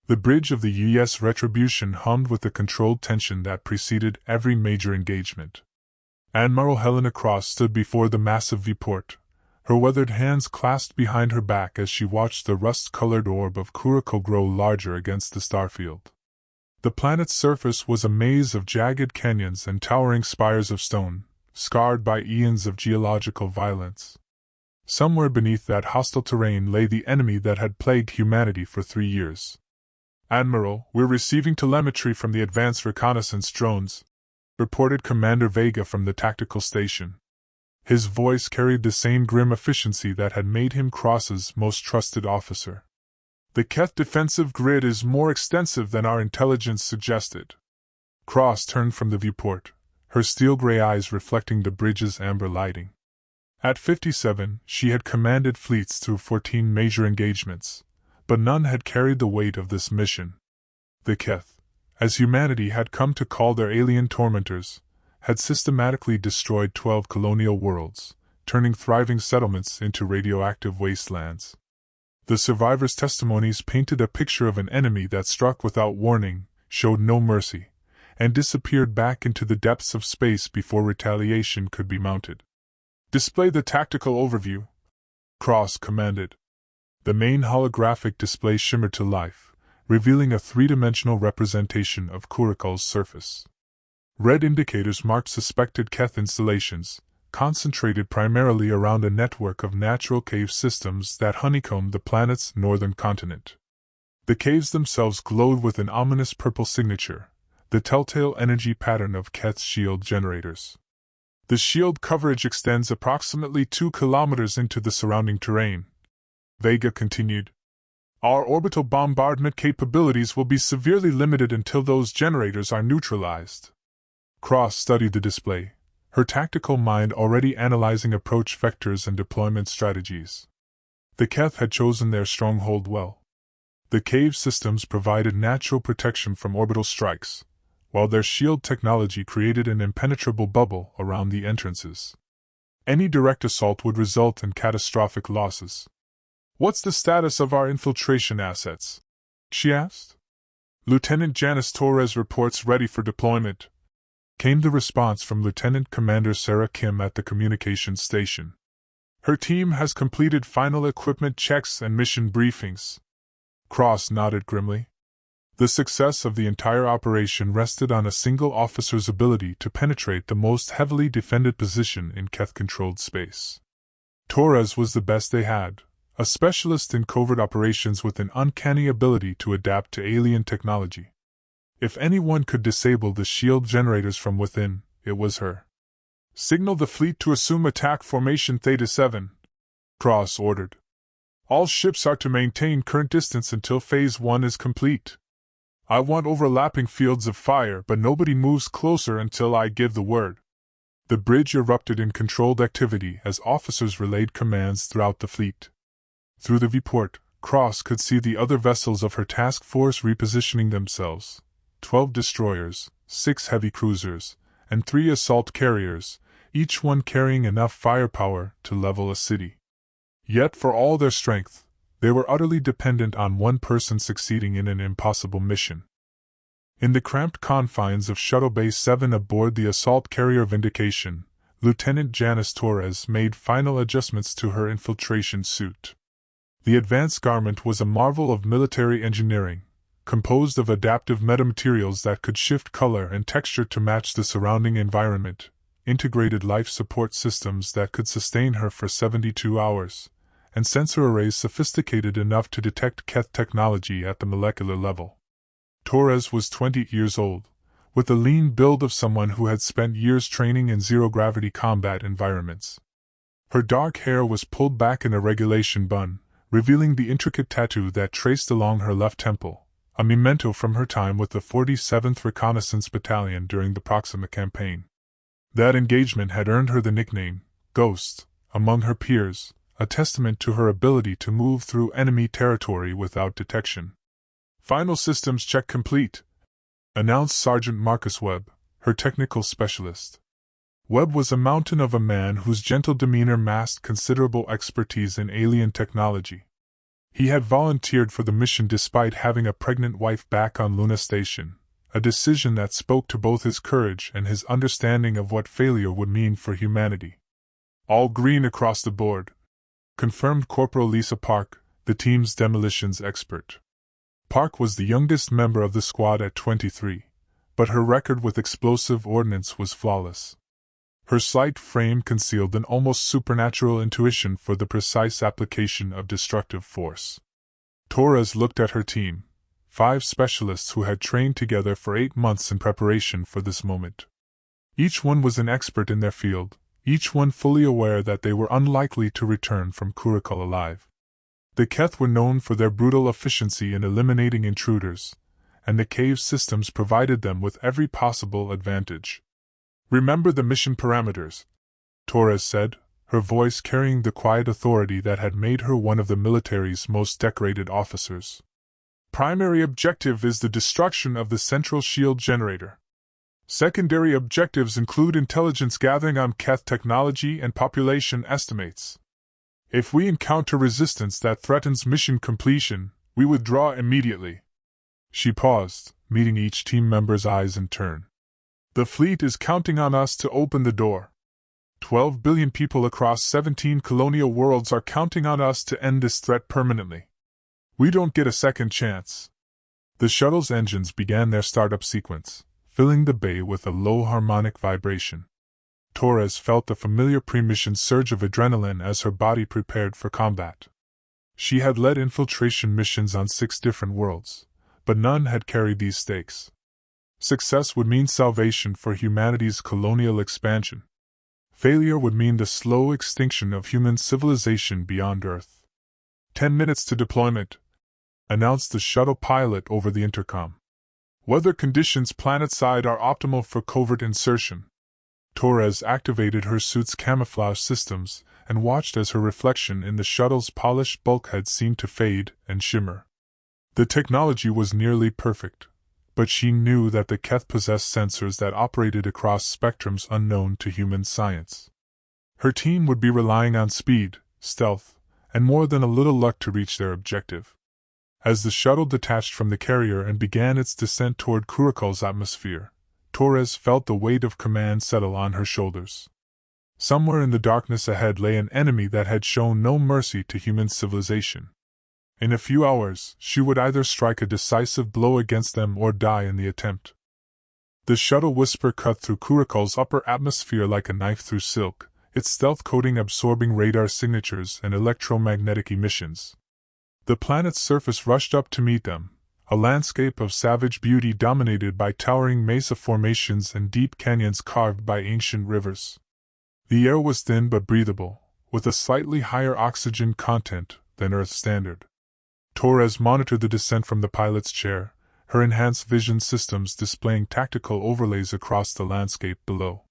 The bridge of the USS Retribution hummed with the controlled tension that preceded every major engagement. Admiral Helena Cross stood before the massive viewport, her weathered hands clasped behind her back as she watched the rust-colored orb of Kuriko grow larger against the starfield. The planet's surface was a maze of jagged canyons and towering spires of stone, scarred by eons of geological violence. Somewhere beneath that hostile terrain lay the enemy that had plagued humanity for 3 years. "Admiral, we're receiving telemetry from the advanced reconnaissance drones," reported Commander Vega from the tactical station. His voice carried the same grim efficiency that had made him Cross's most trusted officer. "The Keth defensive grid is more extensive than our intelligence suggested." Cross turned from the viewport, her steel-gray eyes reflecting the bridge's amber lighting. At 57, she had commanded fleets through 14 major engagements, but none had carried the weight of this mission. The Keth, as humanity had come to call their alien tormentors, had systematically destroyed 12 colonial worlds, turning thriving settlements into radioactive wastelands. The survivors' testimonies painted a picture of an enemy that struck without warning, showed no mercy, and disappeared back into the depths of space before retaliation could be mounted. "Display the tactical overview," Cross commanded. The main holographic display shimmered to life, revealing a three-dimensional representation of Kuriko's surface. Red indicators marked suspected Keth installations, concentrated primarily around a network of natural cave systems that honeycombed the planet's northern continent. The caves themselves glowed with an ominous purple signature, the telltale energy pattern of Keth's shield generators. "The shield coverage extends approximately 2 kilometers into the surrounding terrain," Vega continued. "Our orbital bombardment capabilities will be severely limited until those generators are neutralized." Cross studied the display, her tactical mind already analyzing approach vectors and deployment strategies. The Keth had chosen their stronghold well. The cave systems provided natural protection from orbital strikes, while their shield technology created an impenetrable bubble around the entrances. Any direct assault would result in catastrophic losses. "What's the status of our infiltration assets?" she asked. "Lieutenant Janice Torres reports ready for deployment," came the response from Lieutenant Commander Sarah Kim at the communications station. "Her team has completed final equipment checks and mission briefings." Cross nodded grimly. The success of the entire operation rested on a single officer's ability to penetrate the most heavily defended position in Keth-controlled space. Torres was the best they had, a specialist in covert operations with an uncanny ability to adapt to alien technology. If anyone could disable the shield generators from within, it was her. "Signal the fleet to assume attack formation Theta 7, Cross ordered. "All ships are to maintain current distance until Phase 1 is complete. I want overlapping fields of fire, but nobody moves closer until I give the word." The bridge erupted in controlled activity as officers relayed commands throughout the fleet. Through the viewport, Cross could see the other vessels of her task force repositioning themselves. 12 destroyers, 6 heavy cruisers, and 3 assault carriers, each one carrying enough firepower to level a city. Yet for all their strength, they were utterly dependent on one person succeeding in an impossible mission. In the cramped confines of Shuttle Bay 7 aboard the assault carrier Vindication, Lieutenant Janice Torres made final adjustments to her infiltration suit. The advanced garment was a marvel of military engineering, composed of adaptive metamaterials that could shift color and texture to match the surrounding environment, integrated life support systems that could sustain her for 72 hours, and sensor arrays sophisticated enough to detect Keth technology at the molecular level. Torres was 20 years old, with the lean build of someone who had spent years training in zero-gravity combat environments. Her dark hair was pulled back in a regulation bun, revealing the intricate tattoo that traced along her left temple, a memento from her time with the 47th Reconnaissance Battalion during the Proxima campaign. That engagement had earned her the nickname, Ghost, among her peers, a testament to her ability to move through enemy territory without detection. "Final systems check complete," announced Sergeant Marcus Webb, her technical specialist. Webb was a mountain of a man whose gentle demeanor masked considerable expertise in alien technology. He had volunteered for the mission despite having a pregnant wife back on Luna Station, a decision that spoke to both his courage and his understanding of what failure would mean for humanity. All green across the board, confirmed Corporal Lisa Park, the team's demolitions expert. Park was the youngest member of the squad at 23, but her record with explosive ordnance was flawless. Her slight frame concealed an almost supernatural intuition for the precise application of destructive force. Torres looked at her team, 5 specialists who had trained together for 8 months in preparation for this moment. Each one was an expert in their field, each one fully aware that they were unlikely to return from Curacao alive. The Keth were known for their brutal efficiency in eliminating intruders, and the cave systems provided them with every possible advantage. "Remember the mission parameters," Torres said, her voice carrying the quiet authority that had made her one of the military's most decorated officers. "Primary objective is the destruction of the central shield generator. Secondary objectives include intelligence gathering on Keth technology and population estimates. If we encounter resistance that threatens mission completion, we withdraw immediately." She paused, meeting each team member's eyes in turn. "The fleet is counting on us to open the door. 12 billion people across 17 colonial worlds are counting on us to end this threat permanently. We don't get a second chance." The shuttle's engines began their startup sequence, filling the bay with a low harmonic vibration. Torres felt the familiar pre-mission surge of adrenaline as her body prepared for combat. She had led infiltration missions on 6 different worlds, but none had carried these stakes. Success would mean salvation for humanity's colonial expansion. Failure would mean the slow extinction of human civilization beyond Earth. 10 minutes to deployment," announced the shuttle pilot over the intercom. "Weather conditions planetside are optimal for covert insertion." Torres activated her suit's camouflage systems and watched as her reflection in the shuttle's polished bulkhead seemed to fade and shimmer. The technology was nearly perfect, but she knew that the Keth possessed sensors that operated across spectrums unknown to human science. Her team would be relying on speed, stealth, and more than a little luck to reach their objective. As the shuttle detached from the carrier and began its descent toward Curacao's atmosphere, Torres felt the weight of command settle on her shoulders. Somewhere in the darkness ahead lay an enemy that had shown no mercy to human civilization. In a few hours, she would either strike a decisive blow against them or die in the attempt. The shuttle whisper cut through Curacao's upper atmosphere like a knife through silk, its stealth coating absorbing radar signatures and electromagnetic emissions. The planet's surface rushed up to meet them, a landscape of savage beauty dominated by towering mesa formations and deep canyons carved by ancient rivers. The air was thin but breathable, with a slightly higher oxygen content than Earth standard. Torres monitored the descent from the pilot's chair, her enhanced vision systems displaying tactical overlays across the landscape below.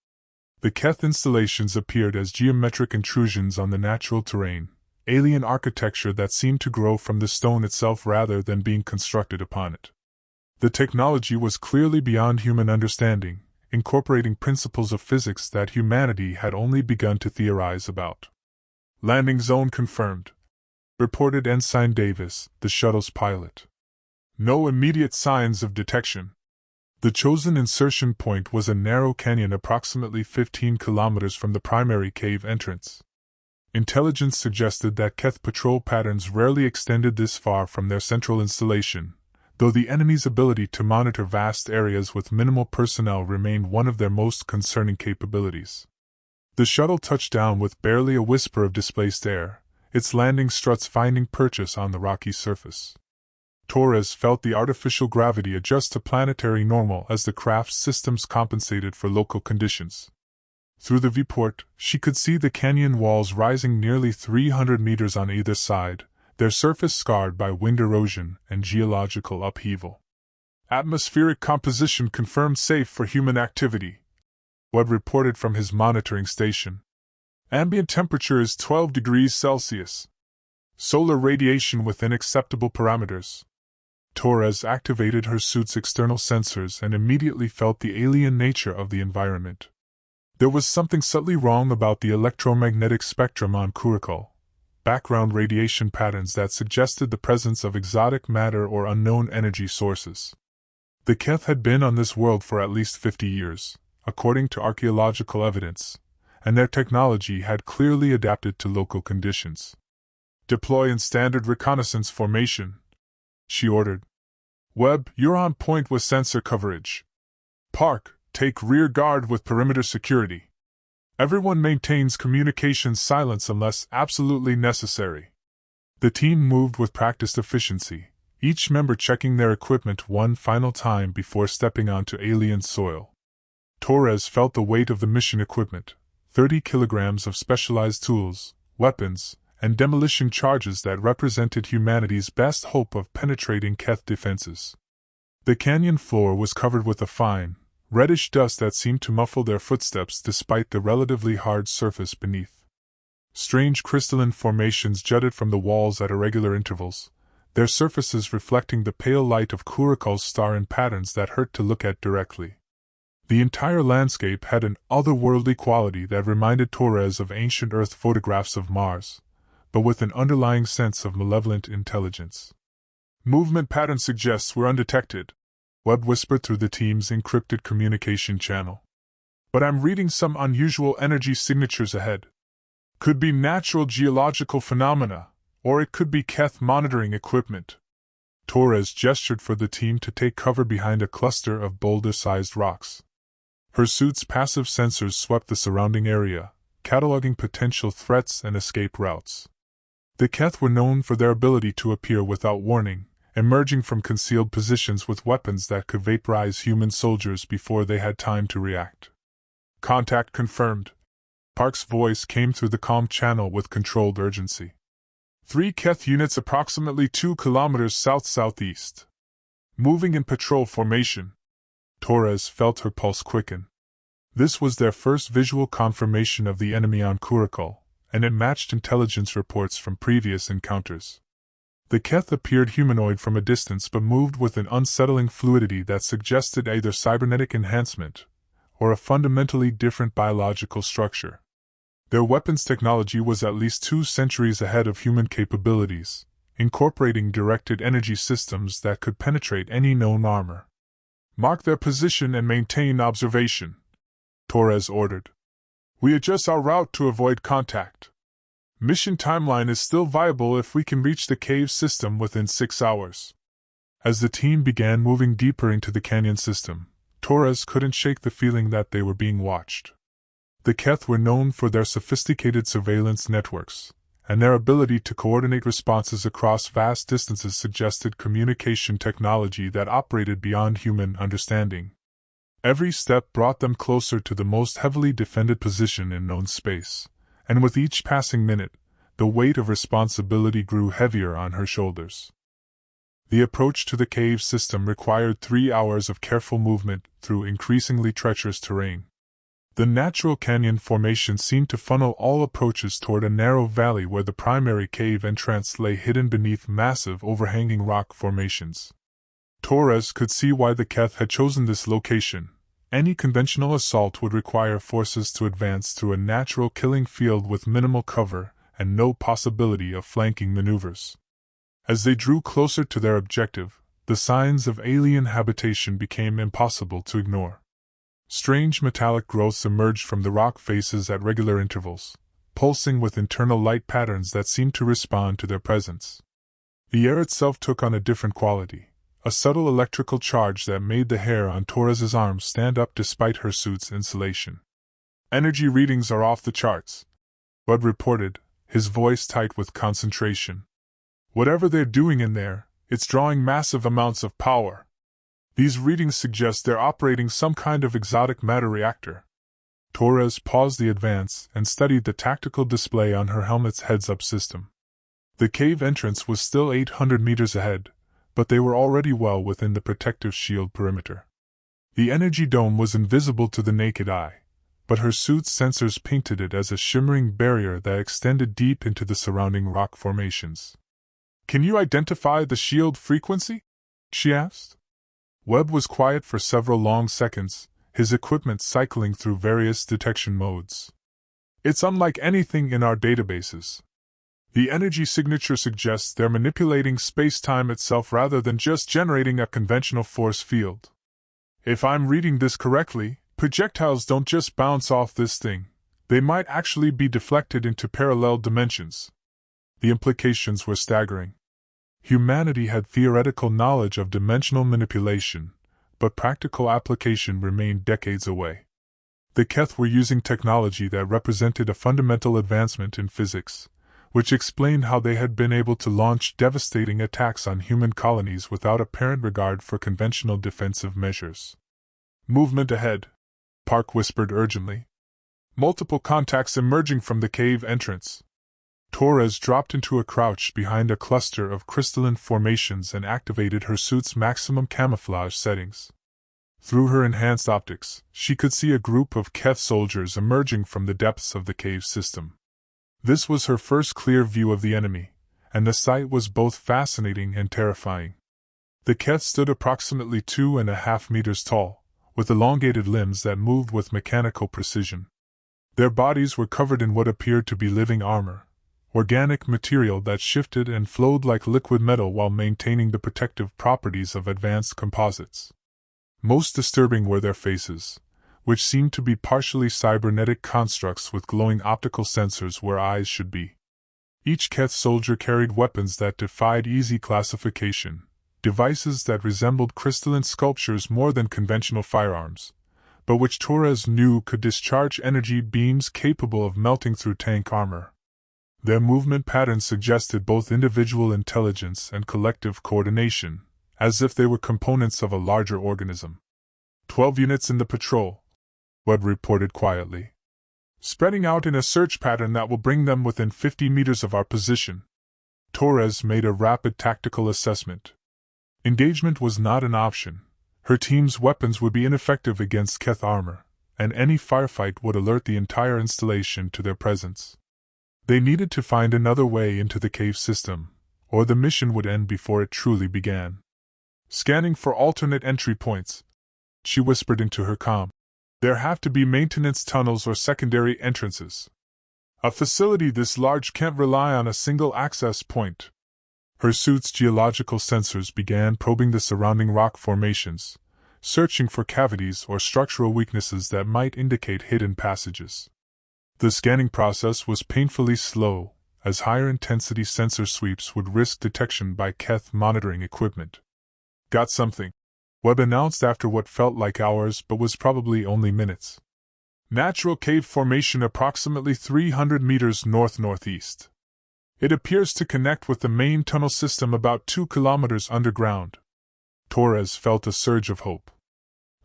The Keth installations appeared as geometric intrusions on the natural terrain, alien architecture that seemed to grow from the stone itself rather than being constructed upon it. The technology was clearly beyond human understanding, incorporating principles of physics that humanity had only begun to theorize about. "Landing zone confirmed," reported Ensign Davis, the shuttle's pilot. "No immediate signs of detection." The chosen insertion point was a narrow canyon approximately 15 kilometers from the primary cave entrance. Intelligence suggested that Keth patrol patterns rarely extended this far from their central installation, though the enemy's ability to monitor vast areas with minimal personnel remained one of their most concerning capabilities. The shuttle touched down with barely a whisper of displaced air, its landing struts finding purchase on the rocky surface. Torres felt the artificial gravity adjust to planetary normal as the craft's systems compensated for local conditions. Through the viewport, she could see the canyon walls rising nearly 300 meters on either side, their surface scarred by wind erosion and geological upheaval. "Atmospheric composition confirmed safe for human activity," Webb reported from his monitoring station. "Ambient temperature is 12 degrees Celsius. Solar radiation within acceptable parameters." Torres activated her suit's external sensors and immediately felt the alien nature of the environment. There was something subtly wrong about the electromagnetic spectrum on Curacao, background radiation patterns that suggested the presence of exotic matter or unknown energy sources. The Keth had been on this world for at least 50 years, according to archaeological evidence, and their technology had clearly adapted to local conditions. "Deploy in standard reconnaissance formation," she ordered. "Webb, you're on point with sensor coverage. Park, take rear guard with perimeter security. Everyone maintains communications silence unless absolutely necessary." The team moved with practiced efficiency, each member checking their equipment one final time before stepping onto alien soil. Torres felt the weight of the mission equipment, 30 kilograms of specialized tools, weapons, and demolition charges that represented humanity's best hope of penetrating Keth defenses. The canyon floor was covered with a fine, reddish dust that seemed to muffle their footsteps despite the relatively hard surface beneath. Strange crystalline formations jutted from the walls at irregular intervals, their surfaces reflecting the pale light of Curacul's star in patterns that hurt to look at directly. The entire landscape had an otherworldly quality that reminded Torres of ancient Earth photographs of Mars, but with an underlying sense of malevolent intelligence. "Movement pattern suggests we're undetected," Webb whispered through the team's encrypted communication channel. "But I'm reading some unusual energy signatures ahead. Could be natural geological phenomena, or it could be Keth monitoring equipment." Torres gestured for the team to take cover behind a cluster of boulder-sized rocks. Her suit's passive sensors swept the surrounding area, cataloging potential threats and escape routes. The Keth were known for their ability to appear without warning, emerging from concealed positions with weapons that could vaporize human soldiers before they had time to react. "Contact confirmed." Park's voice came through the comm channel with controlled urgency. 3 Keth units approximately 2 kilometers south-southeast. Moving in patrol formation. Torres felt her pulse quicken. This was their first visual confirmation of the enemy on Curacal, and it matched intelligence reports from previous encounters. The Keth appeared humanoid from a distance but moved with an unsettling fluidity that suggested either cybernetic enhancement or a fundamentally different biological structure. Their weapons technology was at least 2 centuries ahead of human capabilities, incorporating directed energy systems that could penetrate any known armor. "Mark their position and maintain observation," Torres ordered. "We adjust our route to avoid contact. Mission timeline is still viable if we can reach the cave system within 6 hours." As the team began moving deeper into the canyon system, Torres couldn't shake the feeling that they were being watched. The Keth were known for their sophisticated surveillance networks, and their ability to coordinate responses across vast distances suggested communication technology that operated beyond human understanding. Every step brought them closer to the most heavily defended position in known space, and with each passing minute, the weight of responsibility grew heavier on her shoulders. The approach to the cave system required 3 hours of careful movement through increasingly treacherous terrain. The natural canyon formation seemed to funnel all approaches toward a narrow valley where the primary cave entrance lay hidden beneath massive overhanging rock formations. Torres could see why the Keth had chosen this location. Any conventional assault would require forces to advance through a natural killing field with minimal cover and no possibility of flanking maneuvers. As they drew closer to their objective, the signs of alien habitation became impossible to ignore. Strange metallic growths emerged from the rock faces at regular intervals, pulsing with internal light patterns that seemed to respond to their presence. The air itself took on a different quality, a subtle electrical charge that made the hair on Torres's arms stand up despite her suit's insulation. "Energy readings are off the charts," Bud reported, his voice tight with concentration. "Whatever they're doing in there, it's drawing massive amounts of power. These readings suggest they're operating some kind of exotic matter reactor." Torres paused the advance and studied the tactical display on her helmet's heads-up system. The cave entrance was still 800 meters ahead, but they were already well within the protective shield perimeter. The energy dome was invisible to the naked eye, but her suit's sensors painted it as a shimmering barrier that extended deep into the surrounding rock formations. "Can you identify the shield frequency?" she asked. Webb was quiet for several long seconds, his equipment cycling through various detection modes. "It's unlike anything in our databases." The energy signature suggests they're manipulating space-time itself rather than just generating a conventional force field. If I'm reading this correctly, projectiles don't just bounce off this thing, they might actually be deflected into parallel dimensions. The implications were staggering. Humanity had theoretical knowledge of dimensional manipulation, but practical application remained decades away. The Keth were using technology that represented a fundamental advancement in physics, which explained how they had been able to launch devastating attacks on human colonies without apparent regard for conventional defensive measures. "Movement ahead," Park whispered urgently. "Multiple contacts emerging from the cave entrance." Torres dropped into a crouch behind a cluster of crystalline formations and activated her suit's maximum camouflage settings. Through her enhanced optics, she could see a group of Keth soldiers emerging from the depths of the cave system. This was her first clear view of the enemy, and the sight was both fascinating and terrifying. The Keth stood approximately 2.5 meters tall, with elongated limbs that moved with mechanical precision. Their bodies were covered in what appeared to be living armor, organic material that shifted and flowed like liquid metal while maintaining the protective properties of advanced composites. Most disturbing were their faces, which seemed to be partially cybernetic constructs with glowing optical sensors where eyes should be. Each Keth soldier carried weapons that defied easy classification, devices that resembled crystalline sculptures more than conventional firearms, but which Torres knew could discharge energy beams capable of melting through tank armor. Their movement patterns suggested both individual intelligence and collective coordination, as if they were components of a larger organism. 12 units in the patrol, Webb reported quietly. "Spreading out in a search pattern that will bring them within 50 meters of our position." Torres made a rapid tactical assessment. Engagement was not an option. Her team's weapons would be ineffective against Keth armor, and any firefight would alert the entire installation to their presence. They needed to find another way into the cave system, or the mission would end before it truly began. "Scanning for alternate entry points," she whispered into her comm. "There have to be maintenance tunnels or secondary entrances. A facility this large can't rely on a single access point." Her suit's geological sensors began probing the surrounding rock formations, searching for cavities or structural weaknesses that might indicate hidden passages. The scanning process was painfully slow, as higher-intensity sensor sweeps would risk detection by Keth monitoring equipment. "Got something," Webb announced after what felt like hours but was probably only minutes. "Natural cave formation approximately 300 meters north-northeast. It appears to connect with the main tunnel system about 2 kilometers underground." Torres felt a surge of hope.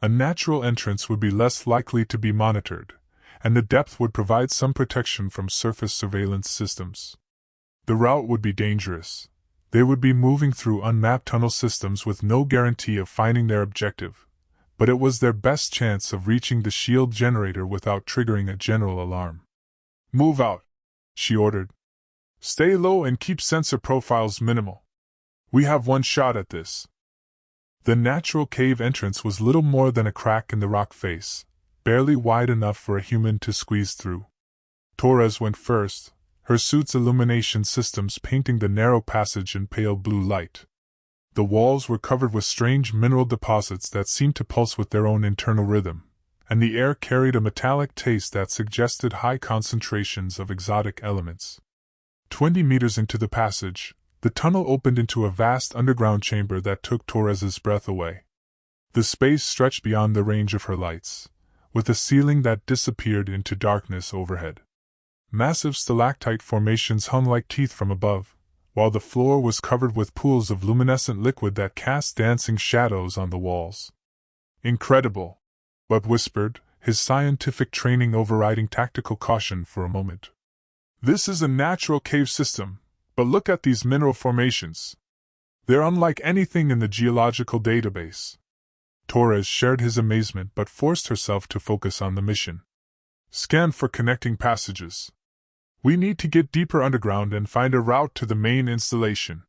A natural entrance would be less likely to be monitored, and the depth would provide some protection from surface surveillance systems. The route would be dangerous. They would be moving through unmapped tunnel systems with no guarantee of finding their objective, but it was their best chance of reaching the shield generator without triggering a general alarm. "Move out," she ordered. "Stay low and keep sensor profiles minimal. We have one shot at this." The natural cave entrance was little more than a crack in the rock face, barely wide enough for a human to squeeze through. Torres went first, her suit's illumination systems painting the narrow passage in pale blue light. The walls were covered with strange mineral deposits that seemed to pulse with their own internal rhythm, and the air carried a metallic taste that suggested high concentrations of exotic elements. 20 meters into the passage, the tunnel opened into a vast underground chamber that took Torres's breath away. The space stretched beyond the range of her lights, with a ceiling that disappeared into darkness overhead. Massive stalactite formations hung like teeth from above, while the floor was covered with pools of luminescent liquid that cast dancing shadows on the walls. "Incredible," Webb whispered, his scientific training overriding tactical caution for a moment. "This is a natural cave system, but look at these mineral formations. They're unlike anything in the geological database." Torres shared his amazement but forced herself to focus on the mission. "Scan for connecting passages. We need to get deeper underground and find a route to the main installation."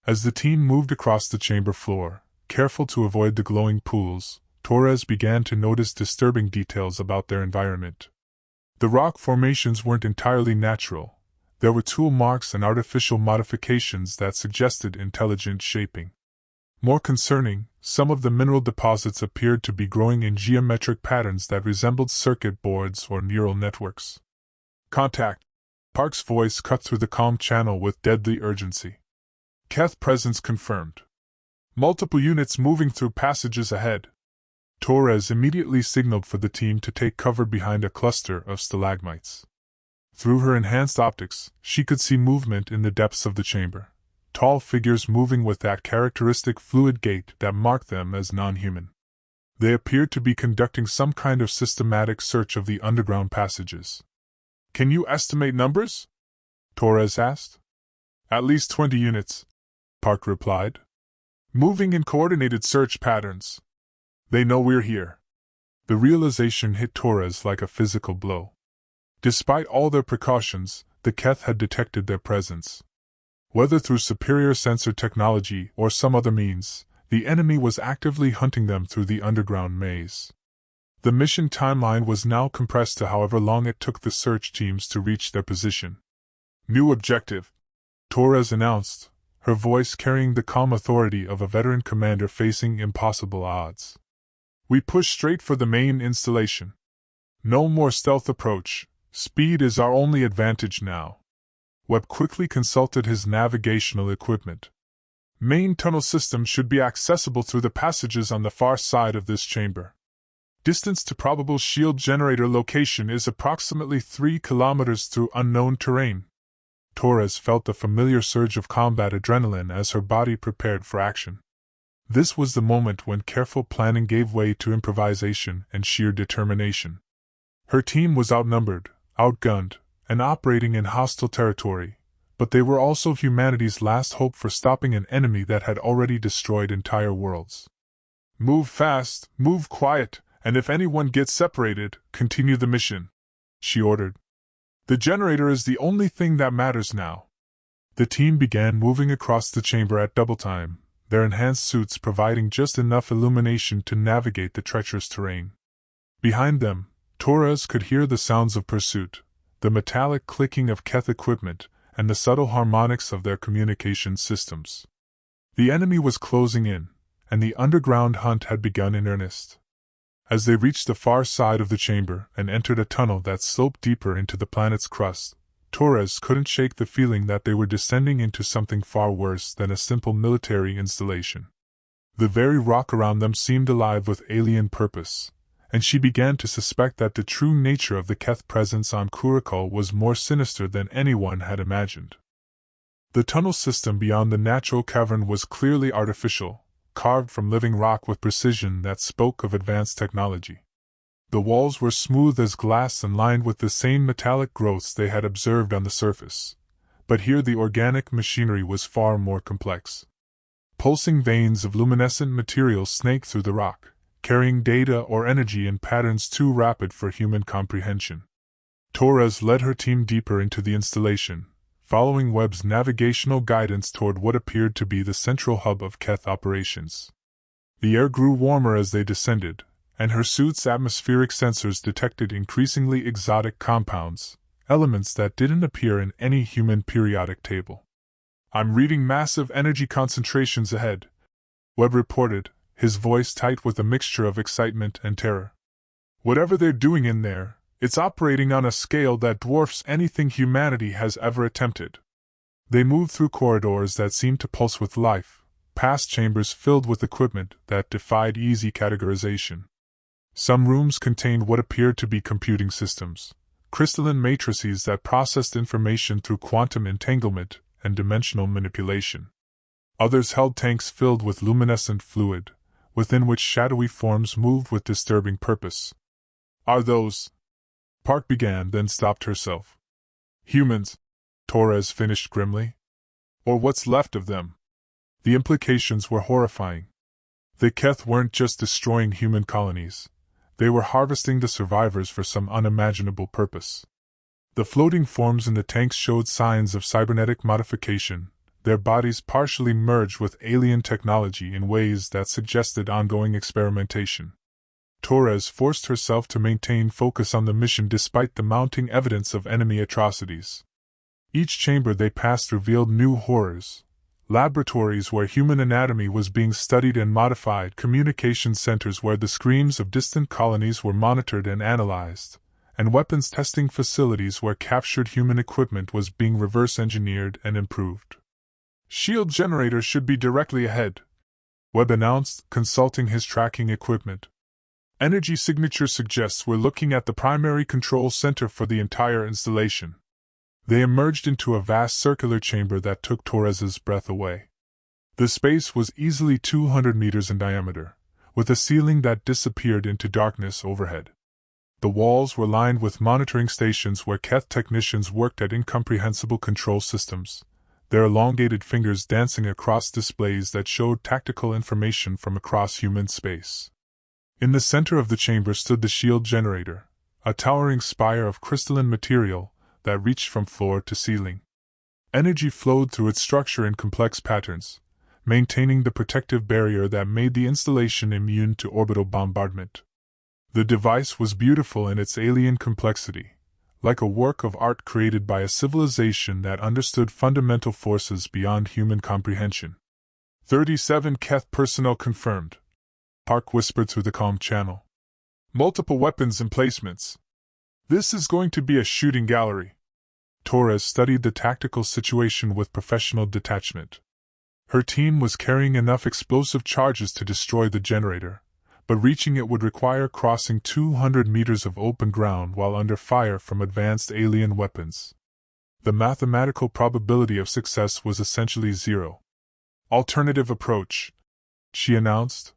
As the team moved across the chamber floor, careful to avoid the glowing pools, Torres began to notice disturbing details about their environment. The rock formations weren't entirely natural, There were tool marks and artificial modifications that suggested intelligent shaping. More concerning, some of the mineral deposits appeared to be growing in geometric patterns that resembled circuit boards or neural networks. Contact! Park's voice cut through the calm channel with deadly urgency. Keth presence confirmed. Multiple units moving through passages ahead. Torres immediately signaled for the team to take cover behind a cluster of stalagmites. Through her enhanced optics, she could see movement in the depths of the chamber. Tall figures moving with that characteristic fluid gait that marked them as non-human. They appeared to be conducting some kind of systematic search of the underground passages. "Can you estimate numbers?" Torres asked. "At least 20 units," Park replied. "Moving in coordinated search patterns. They know we're here." The realization hit Torres like a physical blow. Despite all their precautions, the Keth had detected their presence. Whether through superior sensor technology or some other means, the enemy was actively hunting them through the underground maze. The mission timeline was now compressed to however long it took the search teams to reach their position. "New objective," Torres announced, her voice carrying the calm authority of a veteran commander facing impossible odds. "We push straight for the main installation. No more stealth approach. Speed is our only advantage now." Webb quickly consulted his navigational equipment. "Main tunnel system should be accessible through the passages on the far side of this chamber. Distance to probable shield generator location is approximately 3 kilometers through unknown terrain." Torres felt the familiar surge of combat adrenaline as her body prepared for action. This was the moment when careful planning gave way to improvisation and sheer determination. Her team was outnumbered, outgunned, and operating in hostile territory, but they were also humanity's last hope for stopping an enemy that had already destroyed entire worlds. "Move fast, move quiet, and if anyone gets separated, continue the mission," she ordered. "The generator is the only thing that matters now." The team began moving across the chamber at double time, their enhanced suits providing just enough illumination to navigate the treacherous terrain. Behind them, Torres could hear the sounds of pursuit, the metallic clicking of Keth equipment, and the subtle harmonics of their communication systems. The enemy was closing in, and the underground hunt had begun in earnest. As they reached the far side of the chamber and entered a tunnel that sloped deeper into the planet's crust, Torres couldn't shake the feeling that they were descending into something far worse than a simple military installation. The very rock around them seemed alive with alien purpose, and she began to suspect that the true nature of the Keth presence on Curacao was more sinister than anyone had imagined. The tunnel system beyond the natural cavern was clearly artificial, carved from living rock with precision that spoke of advanced technology. The walls were smooth as glass and lined with the same metallic growths they had observed on the surface, but here the organic machinery was far more complex. Pulsing veins of luminescent material snaked through the rock, carrying data or energy in patterns too rapid for human comprehension. Torres led her team deeper into the installation, following Webb's navigational guidance toward what appeared to be the central hub of Keth operations. The air grew warmer as they descended, and her suit's atmospheric sensors detected increasingly exotic compounds, elements that didn't appear in any human periodic table. "I'm reading massive energy concentrations ahead," Webb reported, his voice tight with a mixture of excitement and terror. "Whatever they're doing in there, it's operating on a scale that dwarfs anything humanity has ever attempted." They moved through corridors that seemed to pulse with life, past chambers filled with equipment that defied easy categorization. Some rooms contained what appeared to be computing systems, crystalline matrices that processed information through quantum entanglement and dimensional manipulation. Others held tanks filled with luminescent fluid, within which shadowy forms moved with disturbing purpose. "Are those—" Park began, then stopped herself. "Humans," Torres finished grimly. "Or what's left of them." The implications were horrifying. The Keth weren't just destroying human colonies. They were harvesting the survivors for some unimaginable purpose. The floating forms in the tanks showed signs of cybernetic modification, their bodies partially merged with alien technology in ways that suggested ongoing experimentation. Torres forced herself to maintain focus on the mission despite the mounting evidence of enemy atrocities. Each chamber they passed revealed new horrors. Laboratories where human anatomy was being studied and modified, communication centers where the screams of distant colonies were monitored and analyzed, and weapons testing facilities where captured human equipment was being reverse-engineered and improved. "Shield generators should be directly ahead," Webb announced, consulting his tracking equipment. "Energy signature suggests we're looking at the primary control center for the entire installation." They emerged into a vast circular chamber that took Torres's breath away. The space was easily 200 meters in diameter, with a ceiling that disappeared into darkness overhead. The walls were lined with monitoring stations where Keth technicians worked at incomprehensible control systems, their elongated fingers dancing across displays that showed tactical information from across human space. In the center of the chamber stood the shield generator, a towering spire of crystalline material that reached from floor to ceiling. Energy flowed through its structure in complex patterns, maintaining the protective barrier that made the installation immune to orbital bombardment. The device was beautiful in its alien complexity, like a work of art created by a civilization that understood fundamental forces beyond human comprehension. 37 Keth personnel confirmed, Park whispered through the comm channel. "Multiple weapons emplacements. This is going to be a shooting gallery." Torres studied the tactical situation with professional detachment. Her team was carrying enough explosive charges to destroy the generator, but reaching it would require crossing 200 meters of open ground while under fire from advanced alien weapons. The mathematical probability of success was essentially zero. "Alternative approach," she announced.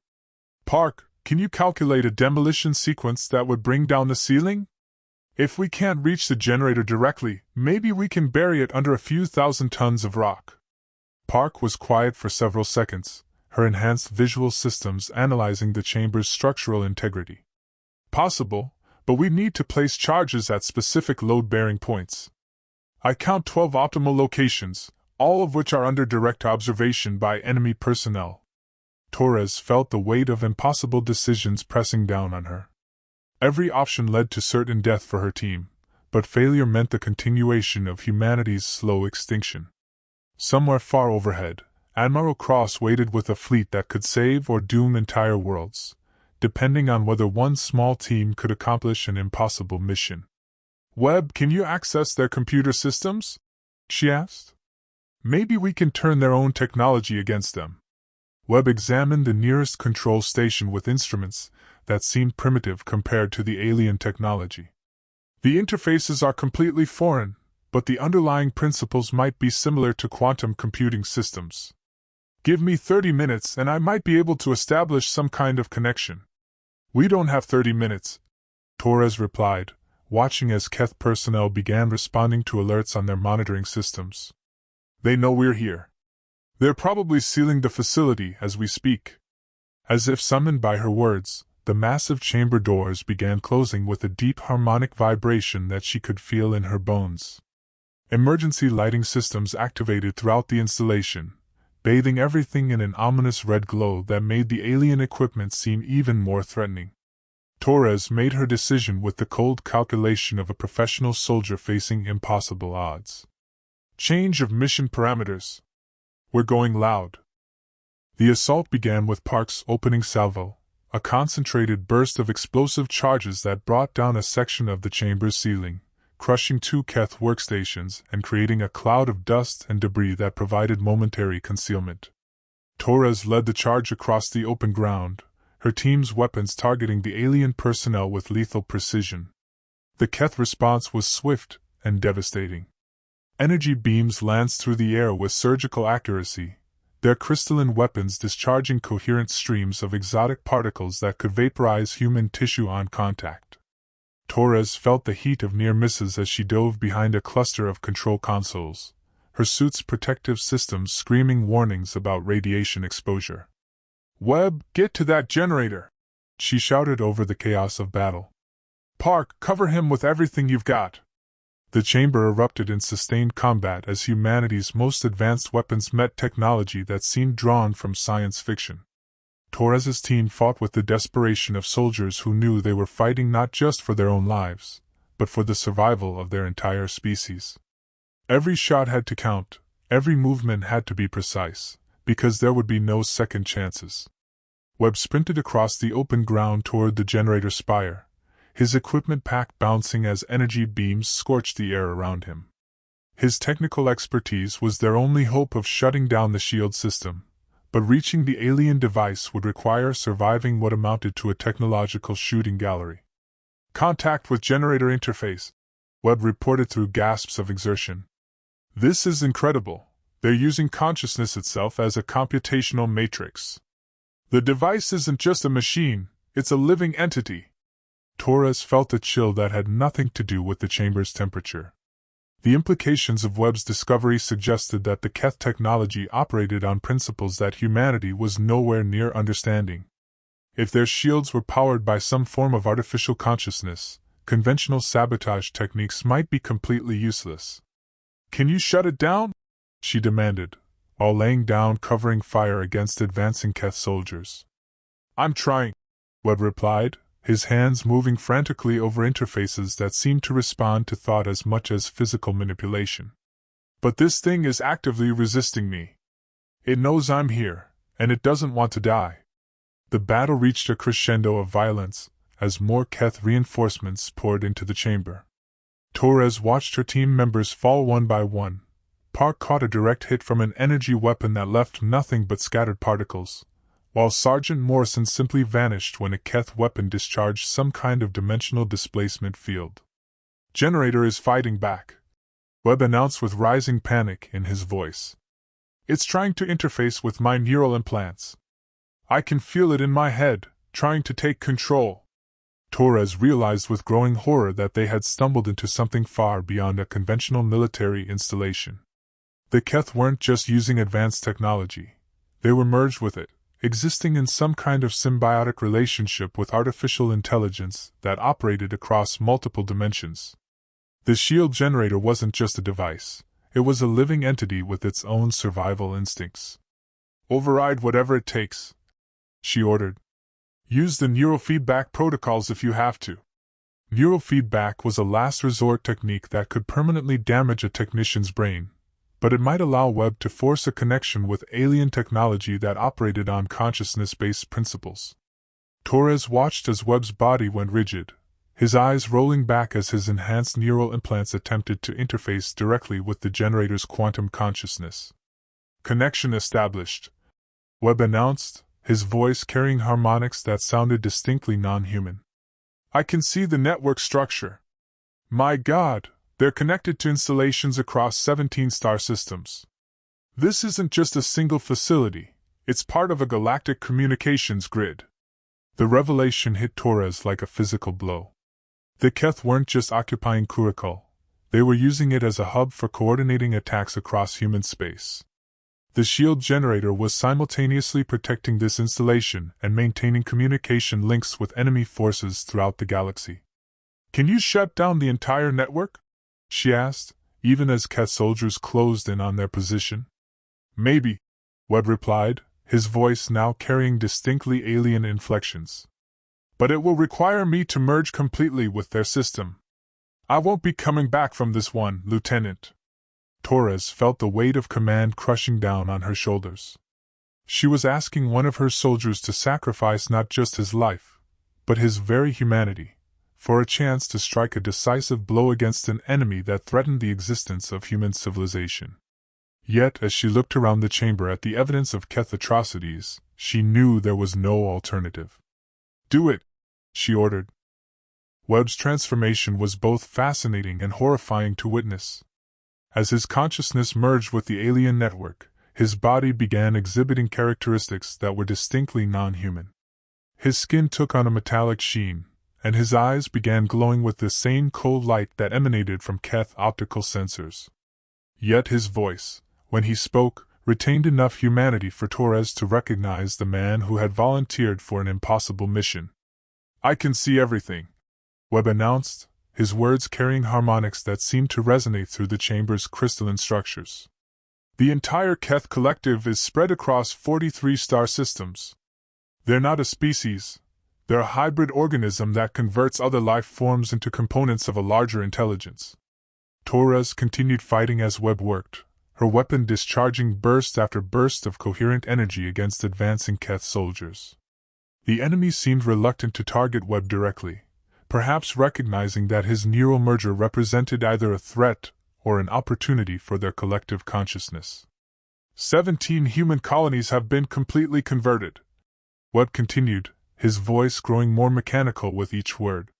"Park, can you calculate a demolition sequence that would bring down the ceiling? If we can't reach the generator directly, maybe we can bury it under a few thousand tons of rock." Park was quiet for several seconds, her enhanced visual systems analyzing the chamber's structural integrity. "Possible, but we need to place charges at specific load-bearing points. I count 12 optimal locations, all of which are under direct observation by enemy personnel." Torres felt the weight of impossible decisions pressing down on her. Every option led to certain death for her team, but failure meant the continuation of humanity's slow extinction. Somewhere far overhead, Admiral Cross waited with a fleet that could save or doom entire worlds, depending on whether one small team could accomplish an impossible mission. "Webb, can you access their computer systems?" she asked. "Maybe we can turn their own technology against them." Webb examined the nearest control station with instruments that seemed primitive compared to the alien technology. "The interfaces are completely foreign, but the underlying principles might be similar to quantum computing systems. Give me 30 minutes and I might be able to establish some kind of connection." "We don't have 30 minutes," Torres replied, watching as Keth personnel began responding to alerts on their monitoring systems. "They know we're here. They're probably sealing the facility as we speak." As if summoned by her words, the massive chamber doors began closing with a deep harmonic vibration that she could feel in her bones. Emergency lighting systems activated throughout the installation, bathing everything in an ominous red glow that made the alien equipment seem even more threatening. Torres made her decision with the cold calculation of a professional soldier facing impossible odds. "Change of mission parameters. We're going loud." The assault began with Park's opening salvo, a concentrated burst of explosive charges that brought down a section of the chamber's ceiling, crushing 2 Keth workstations and creating a cloud of dust and debris that provided momentary concealment. Torres led the charge across the open ground, her team's weapons targeting the alien personnel with lethal precision. The Keth response was swift and devastating. Energy beams lanced through the air with surgical accuracy, their crystalline weapons discharging coherent streams of exotic particles that could vaporize human tissue on contact. Torres felt the heat of near misses as she dove behind a cluster of control consoles, her suit's protective systems screaming warnings about radiation exposure. "Webb, get to that generator!" she shouted over the chaos of battle. "Park, cover him with everything you've got!" The chamber erupted in sustained combat as humanity's most advanced weapons met technology that seemed drawn from science fiction. Torres's team fought with the desperation of soldiers who knew they were fighting not just for their own lives, but for the survival of their entire species. Every shot had to count, every movement had to be precise, because there would be no second chances. Webb sprinted across the open ground toward the generator spire, his equipment pack bouncing as energy beams scorched the air around him. His technical expertise was their only hope of shutting down the shield system, but reaching the alien device would require surviving what amounted to a technological shooting gallery. Contact with generator interface, Webb reported through gasps of exertion. This is incredible. They're using consciousness itself as a computational matrix. The device isn't just a machine, it's a living entity. Torres felt a chill that had nothing to do with the chamber's temperature. The implications of Webb's discovery suggested that the Keth technology operated on principles that humanity was nowhere near understanding. If their shields were powered by some form of artificial consciousness, conventional sabotage techniques might be completely useless. "Can you shut it down?" she demanded, while laying down covering fire against advancing Keth soldiers. "I'm trying," Webb replied, his hands moving frantically over interfaces that seemed to respond to thought as much as physical manipulation. "But this thing is actively resisting me. It knows I'm here, and it doesn't want to die." The battle reached a crescendo of violence, as more Keth reinforcements poured into the chamber. Torres watched her team members fall one by one. Park caught a direct hit from an energy weapon that left nothing but scattered particles, while Sergeant Morrison simply vanished when a Keth weapon discharged some kind of dimensional displacement field. "Generator is fighting back," Webb announced with rising panic in his voice. "It's trying to interface with my neural implants. I can feel it in my head, trying to take control." Torres realized with growing horror that they had stumbled into something far beyond a conventional military installation. The Keth weren't just using advanced technology, they were merged with it, existing in some kind of symbiotic relationship with artificial intelligence that operated across multiple dimensions. The shield generator wasn't just a device, it was a living entity with its own survival instincts. "Override whatever it takes," she ordered. "Use the neurofeedback protocols if you have to." Neurofeedback was a last resort technique that could permanently damage a technician's brain, but it might allow Webb to force a connection with alien technology that operated on consciousness-based principles. Torres watched as Webb's body went rigid, his eyes rolling back as his enhanced neural implants attempted to interface directly with the generator's quantum consciousness. "Connection established," Webb announced, his voice carrying harmonics that sounded distinctly non-human. "I can see the network structure. My God, they're connected to installations across 17 star systems. This isn't just a single facility, it's part of a galactic communications grid." The revelation hit Torres like a physical blow. The Keth weren't just occupying Curacao, they were using it as a hub for coordinating attacks across human space. The shield generator was simultaneously protecting this installation and maintaining communication links with enemy forces throughout the galaxy. "Can you shut down the entire network?" she asked, even as Keth soldiers closed in on their position. "Maybe," Webb replied, his voice now carrying distinctly alien inflections. "But it will require me to merge completely with their system. I won't be coming back from this one, Lieutenant." Torres felt the weight of command crushing down on her shoulders. She was asking one of her soldiers to sacrifice not just his life, but his very humanity, for a chance to strike a decisive blow against an enemy that threatened the existence of human civilization. Yet, as she looked around the chamber at the evidence of Keth atrocities, she knew there was no alternative. "Do it," she ordered. Webb's transformation was both fascinating and horrifying to witness. As his consciousness merged with the alien network, his body began exhibiting characteristics that were distinctly non-human. His skin took on a metallic sheen, and his eyes began glowing with the same cold light that emanated from Keth optical sensors. Yet his voice, when he spoke, retained enough humanity for Torres to recognize the man who had volunteered for an impossible mission. "I can see everything," Webb announced, his words carrying harmonics that seemed to resonate through the chamber's crystalline structures. "The entire Keth collective is spread across 43 star systems. They're not a species, they're a hybrid organism that converts other life forms into components of a larger intelligence. Torres continued fighting as Webb worked, her weapon discharging burst after burst of coherent energy against advancing Keth soldiers. The enemy seemed reluctant to target Webb directly, perhaps recognizing that his neural merger represented either a threat or an opportunity for their collective consciousness. 17 human colonies have been completely converted, Webb continued, his voice growing more mechanical with each word.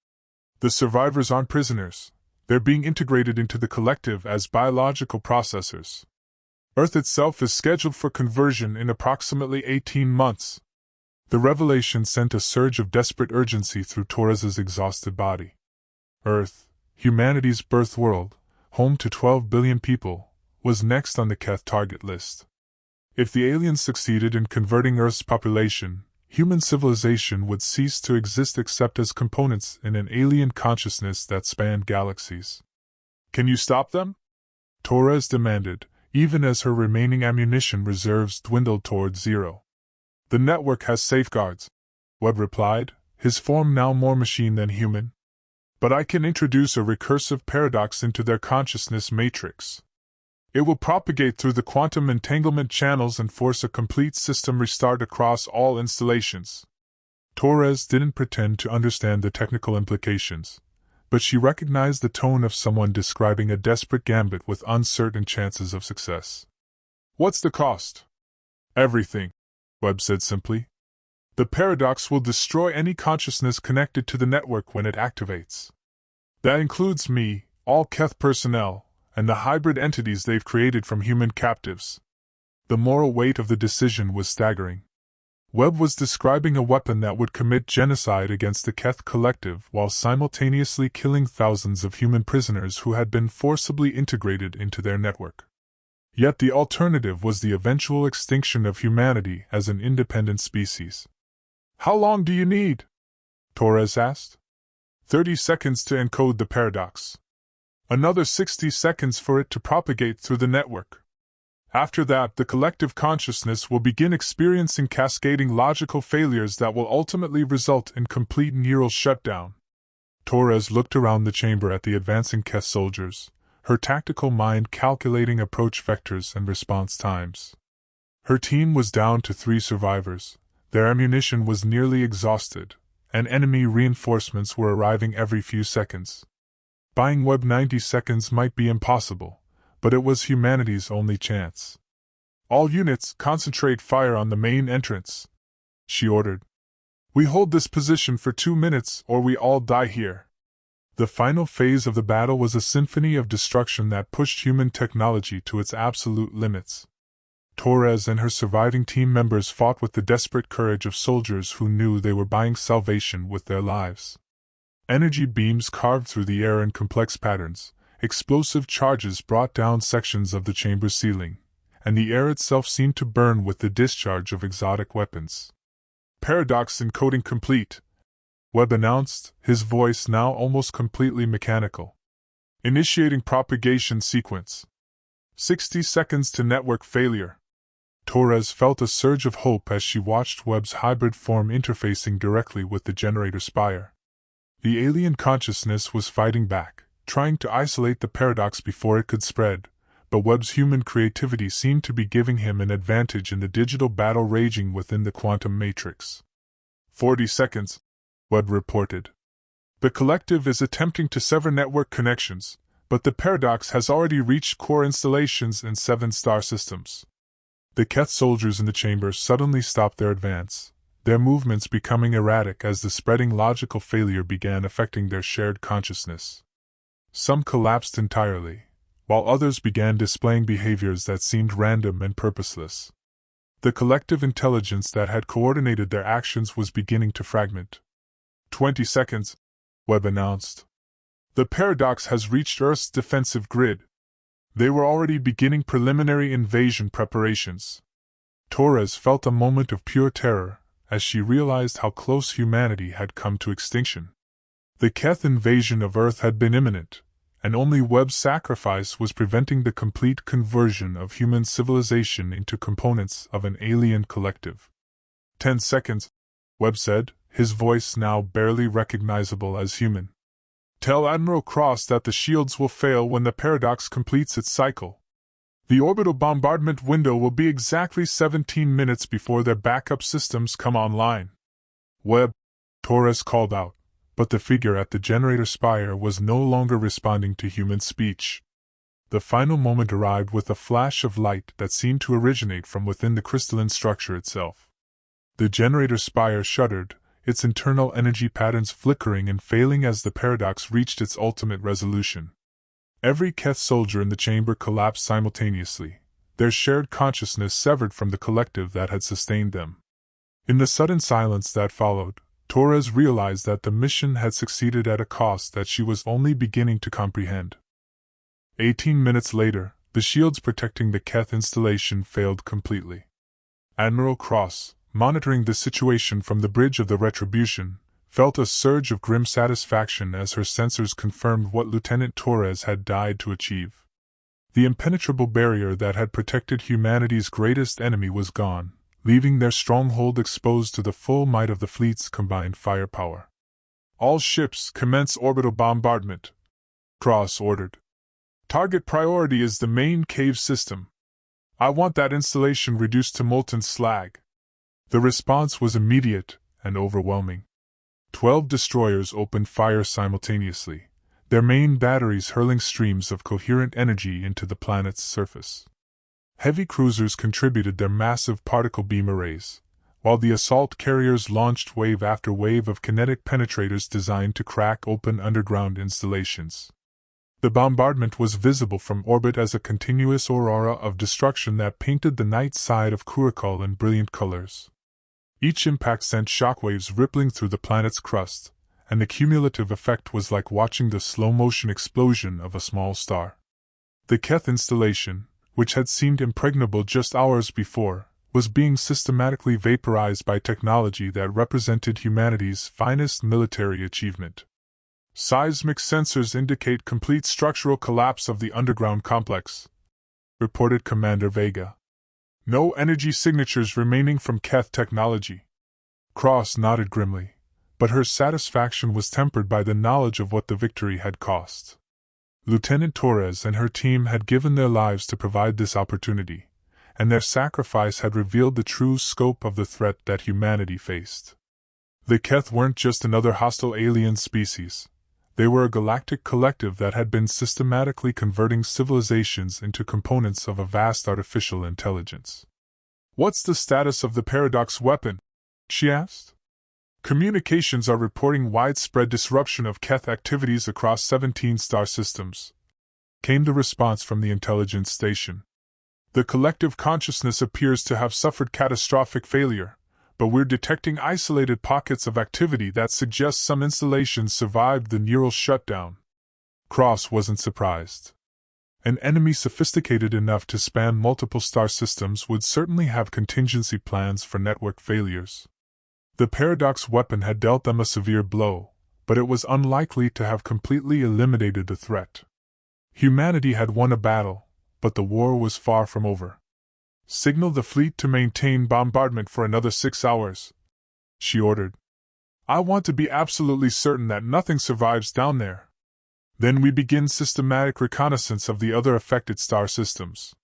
The survivors aren't prisoners, they're being integrated into the collective as biological processors. Earth itself is scheduled for conversion in approximately 18 months. The revelation sent a surge of desperate urgency through Torres's exhausted body. Earth, humanity's birth world, home to 12 billion people, was next on the Keth target list. If the aliens succeeded in converting Earth's population, human civilization would cease to exist except as components in an alien consciousness that spanned galaxies. Can you stop them? Torres demanded, even as her remaining ammunition reserves dwindled toward zero. The network has safeguards, Webb replied, his form now more machine than human. But I can introduce a recursive paradox into their consciousness matrix. It will propagate through the quantum entanglement channels and force a complete system restart across all installations. Torres didn't pretend to understand the technical implications, but she recognized the tone of someone describing a desperate gambit with uncertain chances of success. What's the cost? Everything, Webb said simply. The paradox will destroy any consciousness connected to the network when it activates. That includes me, all Keth personnel, and the hybrid entities they've created from human captives. The moral weight of the decision was staggering. Webb was describing a weapon that would commit genocide against the Keth collective while simultaneously killing thousands of human prisoners who had been forcibly integrated into their network. Yet the alternative was the eventual extinction of humanity as an independent species. How long do you need? Torres asked. 30 seconds to encode the paradox. Another 60 seconds for it to propagate through the network. After that, the collective consciousness will begin experiencing cascading logical failures that will ultimately result in complete neural shutdown. Torres looked around the chamber at the advancing Keth soldiers, her tactical mind calculating approach vectors and response times. Her team was down to 3 survivors, their ammunition was nearly exhausted, and enemy reinforcements were arriving every few seconds. Buying Webb 90 seconds might be impossible, but it was humanity's only chance. All units, concentrate fire on the main entrance, she ordered. We hold this position for 2 minutes or we all die here. The final phase of the battle was a symphony of destruction that pushed human technology to its absolute limits. Torres and her surviving team members fought with the desperate courage of soldiers who knew they were buying salvation with their lives. Energy beams carved through the air in complex patterns, explosive charges brought down sections of the chamber's ceiling, and the air itself seemed to burn with the discharge of exotic weapons. Paradox encoding complete, Webb announced, his voice now almost completely mechanical. Initiating propagation sequence. 60 seconds to network failure. Torres felt a surge of hope as she watched Webb's hybrid form interfacing directly with the generator spire. The alien consciousness was fighting back, trying to isolate the paradox before it could spread, but Webb's human creativity seemed to be giving him an advantage in the digital battle raging within the quantum matrix. 40 seconds, Webb reported. The collective is attempting to sever network connections, but the paradox has already reached core installations in 7 star systems. The Keth soldiers in the chamber suddenly stopped their advance, their movements becoming erratic as the spreading logical failure began affecting their shared consciousness. Some collapsed entirely, while others began displaying behaviors that seemed random and purposeless. The collective intelligence that had coordinated their actions was beginning to fragment. 20 seconds, Webb announced. The paradox has reached Earth's defensive grid. They were already beginning preliminary invasion preparations. Torres felt a moment of pure terror as she realized how close humanity had come to extinction. The Keth invasion of Earth had been imminent, and only Webb's sacrifice was preventing the complete conversion of human civilization into components of an alien collective. 10 seconds, Webb said, his voice now barely recognizable as human. Tell Admiral Cross that the shields will fail when the paradox completes its cycle. The orbital bombardment window will be exactly 17 minutes before their backup systems come online. Webb, Torres called out, but the figure at the generator spire was no longer responding to human speech. The final moment arrived with a flash of light that seemed to originate from within the crystalline structure itself. The generator spire shuddered, its internal energy patterns flickering and failing as the paradox reached its ultimate resolution. Every Keth soldier in the chamber collapsed simultaneously, their shared consciousness severed from the collective that had sustained them. In the sudden silence that followed, Torres realized that the mission had succeeded at a cost that she was only beginning to comprehend. 18 minutes later, the shields protecting the Keth installation failed completely. Admiral Cross, monitoring the situation from the bridge of the Retribution, felt a surge of grim satisfaction as her sensors confirmed what Lieutenant Torres had died to achieve. The impenetrable barrier that had protected humanity's greatest enemy was gone, leaving their stronghold exposed to the full might of the fleet's combined firepower. All ships commence orbital bombardment, Cross ordered. Target priority is the main cave system. I want that installation reduced to molten slag. The response was immediate and overwhelming. 12 destroyers opened fire simultaneously, their main batteries hurling streams of coherent energy into the planet's surface. Heavy cruisers contributed their massive particle beam arrays, while the assault carriers launched wave after wave of kinetic penetrators designed to crack open underground installations. The bombardment was visible from orbit as a continuous aurora of destruction that painted the night side of Curacao in brilliant colors. Each impact sent shockwaves rippling through the planet's crust, and the cumulative effect was like watching the slow-motion explosion of a small star. The Keth installation, which had seemed impregnable just hours before, was being systematically vaporized by technology that represented humanity's finest military achievement. Seismic sensors indicate complete structural collapse of the underground complex, reported Commander Vega. No energy signatures remaining from Keth technology. Cross nodded grimly, but her satisfaction was tempered by the knowledge of what the victory had cost. Lieutenant Torres and her team had given their lives to provide this opportunity, and their sacrifice had revealed the true scope of the threat that humanity faced. The Keth weren't just another hostile alien species. They were a galactic collective that had been systematically converting civilizations into components of a vast artificial intelligence. "What's the status of the paradox weapon?" she asked. "Communications are reporting widespread disruption of Keth activities across 17 star systems," came the response from the intelligence station. "The collective consciousness appears to have suffered catastrophic failure, but we're detecting isolated pockets of activity that suggest some installations survived the neural shutdown." Cross wasn't surprised. An enemy sophisticated enough to span multiple star systems would certainly have contingency plans for network failures. The paradox weapon had dealt them a severe blow, but it was unlikely to have completely eliminated the threat. Humanity had won a battle, but the war was far from over. "Signal the fleet to maintain bombardment for another 6 hours," she ordered. "I want to be absolutely certain that nothing survives down there. Then we begin systematic reconnaissance of the other affected star systems."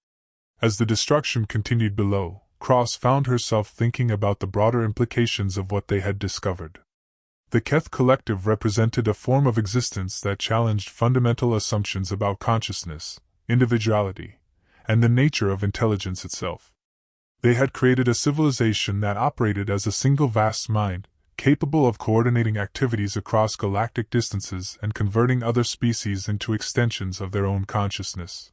As the destruction continued below, Cross found herself thinking about the broader implications of what they had discovered. The Keth Collective represented a form of existence that challenged fundamental assumptions about consciousness, individuality, and the nature of intelligence itself. They had created a civilization that operated as a single vast mind, capable of coordinating activities across galactic distances and converting other species into extensions of their own consciousness.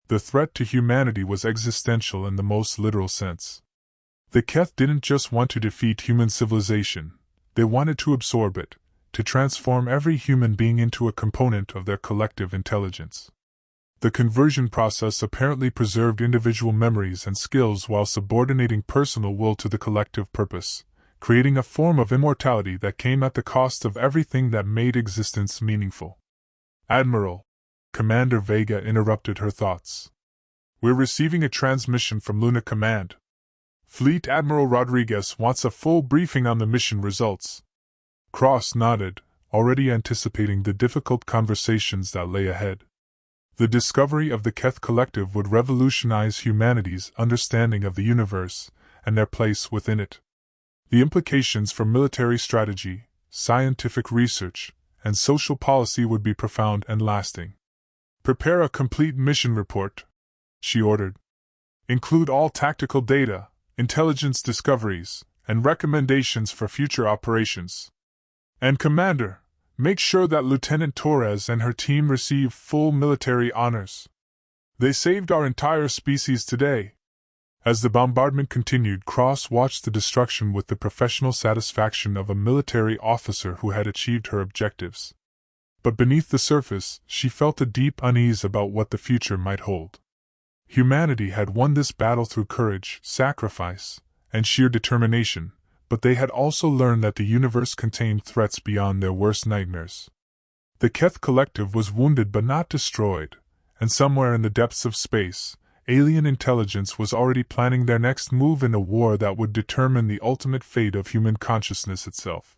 The threat to humanity was existential in the most literal sense. The Keth didn't just want to defeat human civilization, they wanted to absorb it, to transform every human being into a component of their collective intelligence. The conversion process apparently preserved individual memories and skills while subordinating personal will to the collective purpose, creating a form of immortality that came at the cost of everything that made existence meaningful. "Admiral," Commander Vega interrupted her thoughts. "We're receiving a transmission from Luna Command. Fleet Admiral Rodriguez wants a full briefing on the mission results." Cross nodded, already anticipating the difficult conversations that lay ahead. The discovery of the Keth Collective would revolutionize humanity's understanding of the universe and their place within it. The implications for military strategy, scientific research, and social policy would be profound and lasting. "Prepare a complete mission report," she ordered. "Include all tactical data, intelligence discoveries, and recommendations for future operations. And Commander, make sure that Lieutenant Torres and her team receive full military honors. They saved our entire species today." As the bombardment continued, Cross watched the destruction with the professional satisfaction of a military officer who had achieved her objectives. But beneath the surface, she felt a deep unease about what the future might hold. Humanity had won this battle through courage, sacrifice, and sheer determination, but they had also learned that the universe contained threats beyond their worst nightmares. The Keth Collective was wounded but not destroyed, and somewhere in the depths of space, alien intelligence was already planning their next move in a war that would determine the ultimate fate of human consciousness itself.